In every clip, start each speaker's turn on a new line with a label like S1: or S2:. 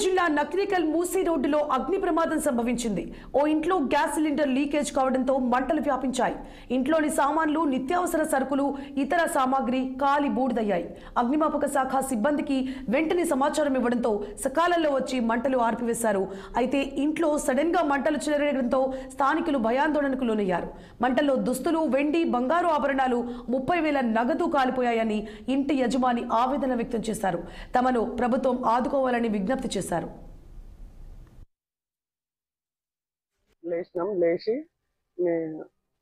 S1: జిల్లా నక్రికల్ మూసీ రోడ్డులో అగ్ని ప్రమాదం సంభవించింది. ఓ ఇంట్లో గ్యాస్ సిలిండర్ లీకేజ్ కావడంతో మంటలు వ్యాపించాయి. ఇంట్లోని సామాన్లు, నిత్యావసర సరుకులు, ఇతర సామాగ్రి కాలి బూడిదయ్యాయి. అగ్నిమాపక శాఖ సిబ్బందికి వెంటనే సమాచారం ఇవ్వడంతో సకాలంలో వచ్చి మంటలు ఆర్పివేశారు. అయితే ఇంట్లో సడన్ గా మంటలు చెలరేగడంతో స్థానికులు భయాందోళనకు లోనయ్యారు. మంటల్లో దుస్తులు, వెండి, బంగారు ఆభరణాలు, 30,000 నగదు కాలిపోయాయని ఇంటి యజమాని ఆవేదన వ్యక్తం చేశారు. తమను ప్రభుత్వం ఆదుకోవాలని విజ్ఞప్తి చేశారు.
S2: లేచి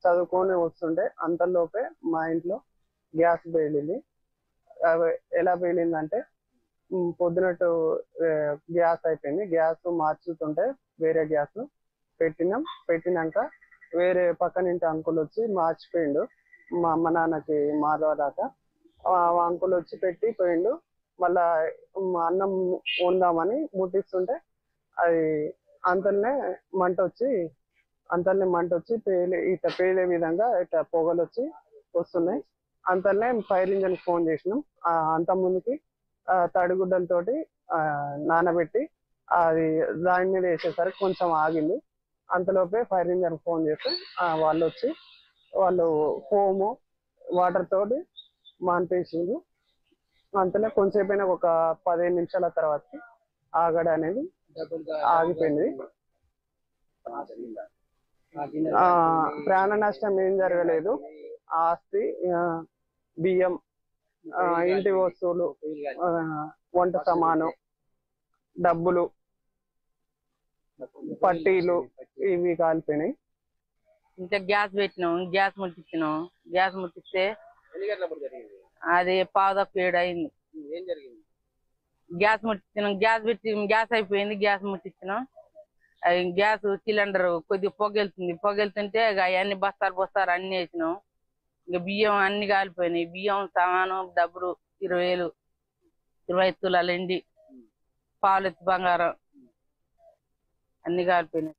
S2: చదువుకొని వస్తుంటే అంతలోపే మా ఇంట్లో గ్యాస్ పేలింది. ఎలా పేలిందంటే పొద్దునట్టు గ్యాస్ అయిపోయింది. గ్యాస్ మార్చుతుంటే వేరే గ్యాస్ పెట్టినాక వేరే పక్కనింటి అంకుల్ వచ్చి మార్చిపోయిండు. మా అమ్మ నాన్నకి మారదాకా అంకుల్ వచ్చి పెట్టి పోయిండు. మళ్ళా అన్నం వందామని ముట్టిస్తుంటే అది అంతల్నే మంట వచ్చి పేలే విధంగా ఇట్లా పొగలు వచ్చి వస్తున్నాయి. అంతల్నే ఫైర్ ఇంజన్ ఫోన్ చేసినాం. అంత ముందుకి తడిగుడ్డలతోటి నానబెట్టి అది దాని మీద వేసేసరికి కొంచెం ఆగింది. అంతలోపే ఫైర్ ఇంజన్ ఫోన్ చేస్తే వాళ్ళు ఫోము వాటర్ తోటి మాన్పేసిండ్రు. అంతలో కొంచెంసేపు అయినా ఒక 15 నిమిషాల తర్వాత ఆగడ అనేది ఆగిపోయింది. ప్రాణ నష్టం ఏం జరగలేదు. ఆస్తి, బియ్యం, ఇంటి వస్తువులు, వంట సామాను, డబ్బులు, పట్టీలు ఇవి కాలిపోయినాయి.
S3: ఇంకా గ్యాస్ పెట్టినాం, గ్యాస్ ముట్టిస్తే అది పావుదప్పు 7 అయింది. గ్యాస్ ముట్టించినాం, గ్యాస్ అయిపోయింది. గ్యాస్ ముట్టించినాం. గ్యాస్ సిలిండర్ కొద్దిగా పొగెళ్తుంటే అవన్నీ బస్తారు అన్ని వేసినాం. ఇంకా బియ్యం అన్ని కాలిపోయినాయి. బియ్యం, సామాను, డబ్బులు 20,000, 25 తులాలు ఎండి, పాలెత్తు బంగారం అన్ని కాలిపోయినాయి.